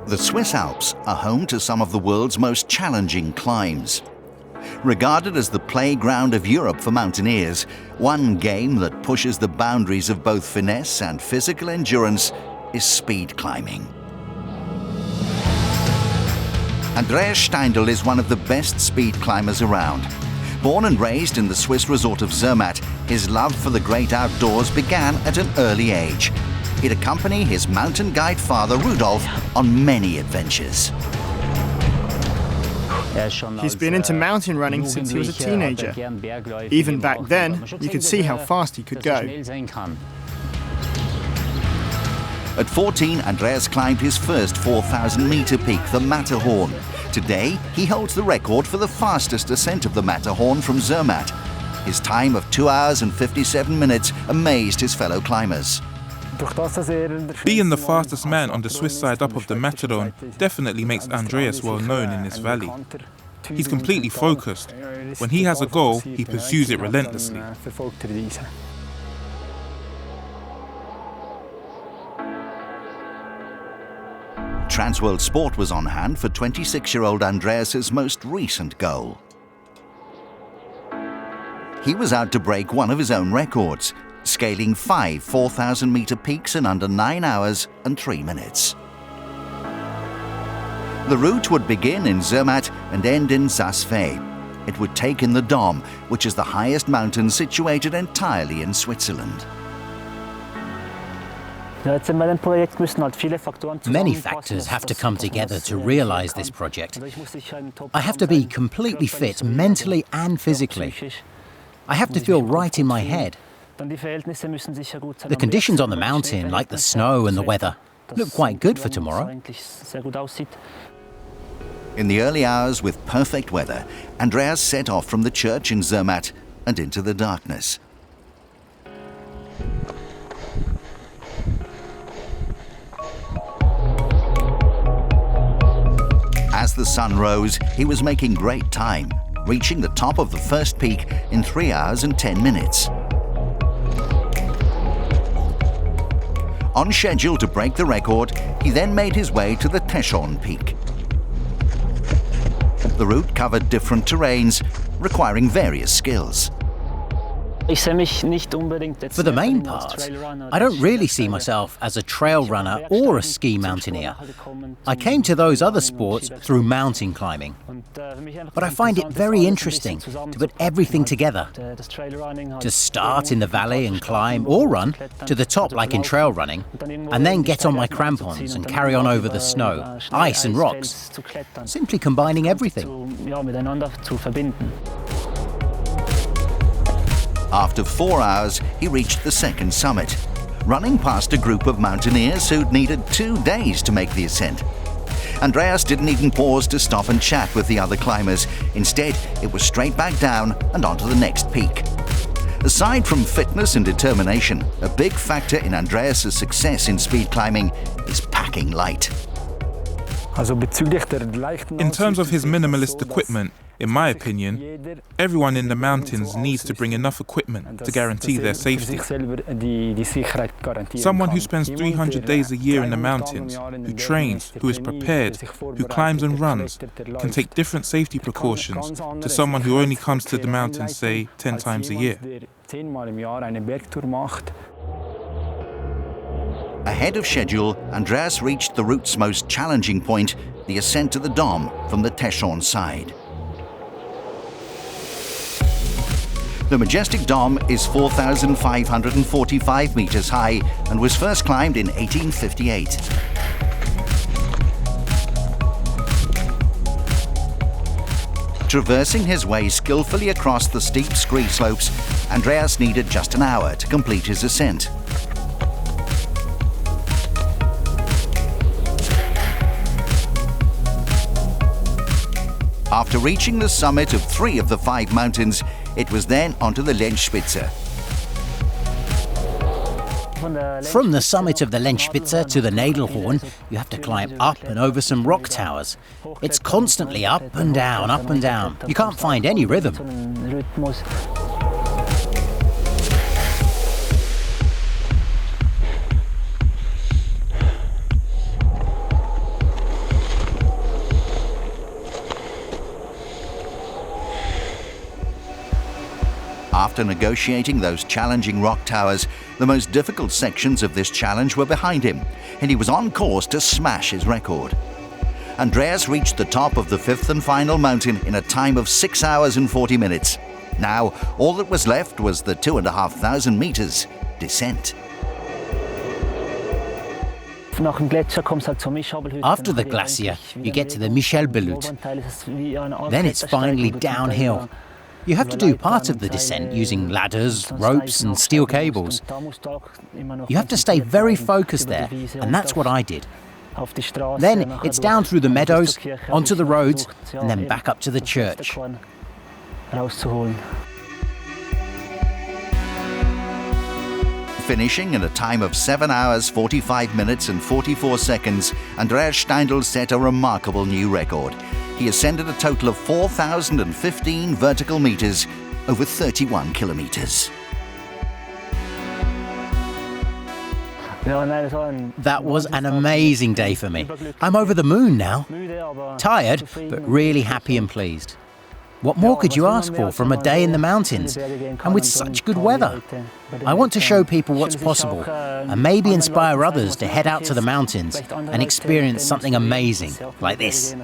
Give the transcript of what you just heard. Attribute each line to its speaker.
Speaker 1: The Swiss Alps are home to some of the world's most challenging climbs. Regarded as the playground of Europe for mountaineers, one game that pushes the boundaries of both finesse and physical endurance is speed climbing. Andreas Steindl is one of the best speed climbers around. Born and raised in the Swiss resort of Zermatt, his love for the great outdoors began at an early age. He'd accompany his mountain guide father Rudolf on many adventures.
Speaker 2: He's been into mountain running since he was a teenager. Even back then, you could see how fast he could go.
Speaker 1: At 14, Andreas climbed his first 4,000-meter peak, the Matterhorn. Today, he holds the record for the fastest ascent of the Matterhorn from Zermatt. His time of 2 hours and 57 minutes amazed his fellow climbers.
Speaker 3: Being the fastest man on the Swiss side up of the Matterhorn definitely makes Andreas well known in this valley. He's completely focused. When he has a goal, he pursues it relentlessly.
Speaker 1: Transworld Sport was on hand for 26-year-old Andreas's most recent goal. He was out to break one of his own records, scaling 5 4,000-meter peaks in under 9 hours and 3 minutes. The route would begin in Zermatt and end in Stehl. It would take in the Dom, which is the highest mountain situated entirely in Switzerland.
Speaker 4: Many factors have to come together to realize this project. I have to be completely fit mentally and physically. I have to feel right in my head. The conditions on the mountain, like the snow and the weather, look quite good for tomorrow.
Speaker 1: In the early hours with perfect weather, Andreas set off from the church in Zermatt and into the darkness. As the sun rose, he was making great time, reaching the top of the first peak in 3 hours and 10 minutes. On schedule to break the record, he then made his way to the Teschorn peak. The route covered different terrains, requiring various skills.
Speaker 4: For the main part, I don't really see myself as a trail runner or a ski mountaineer. I came to those other sports through mountain climbing. But I find it very interesting to put everything together. To start in the valley and climb or run to the top like in trail running, and then get on my crampons and carry on over the snow, ice and rocks, simply combining everything.
Speaker 1: After 4 hours, he reached the second summit, running past a group of mountaineers who'd needed 2 days to make the ascent. Andreas didn't even pause to stop and chat with the other climbers. Instead, it was straight back down and onto the next peak. Aside from fitness and determination, a big factor in Andreas' success in speed climbing is packing light.
Speaker 3: In terms of his minimalist equipment, in my opinion, everyone in the mountains needs to bring enough equipment to guarantee their safety. Someone who spends 300 days a year in the mountains, who trains, who is prepared, who climbs and runs, can take different safety precautions to someone who only comes to the mountains, say, 10 times a year.
Speaker 1: Ahead of schedule, Andreas reached the route's most challenging point, the ascent to the Dom from the Teschorn side. The majestic Dom is 4,545 meters high and was first climbed in 1858. Traversing his way skillfully across the steep scree slopes, Andreas needed just an hour to complete his ascent. After reaching the summit of 3 of the 5 mountains, it was then onto the Lenzspitze.
Speaker 4: From the summit of the Lenzspitze to the Nadelhorn, you have to climb up and over some rock towers. It's constantly up and down, up and down. You can't find any rhythm.
Speaker 1: after negotiating those challenging rock towers, the most difficult sections of this challenge were behind him, and he was on course to smash his record. Andreas reached the top of the fifth and final mountain in a time of 6 hours and 40 minutes. Now, all that was left was the 2,500 meters descent.
Speaker 4: After the glacier, you get to the Michel-Belut. Then it's finally downhill. You have to do part of the descent using ladders, ropes and steel cables. You have to stay very focused there, and that's what I did. Then it's down through the meadows, onto the roads, and then back up to the church.
Speaker 1: Finishing in a time of 7 hours, 45 minutes and 44 seconds, Andreas Steindl set a remarkable new record. He ascended a total of 4,015 vertical meters over 31 kilometers.
Speaker 4: That was an amazing day for me. I'm over the moon now. Tired, but really happy and pleased. What more could you ask for from a day in the mountains, and with such good weather? I want to show people what's possible, and maybe inspire others to head out to the mountains and experience something amazing like this.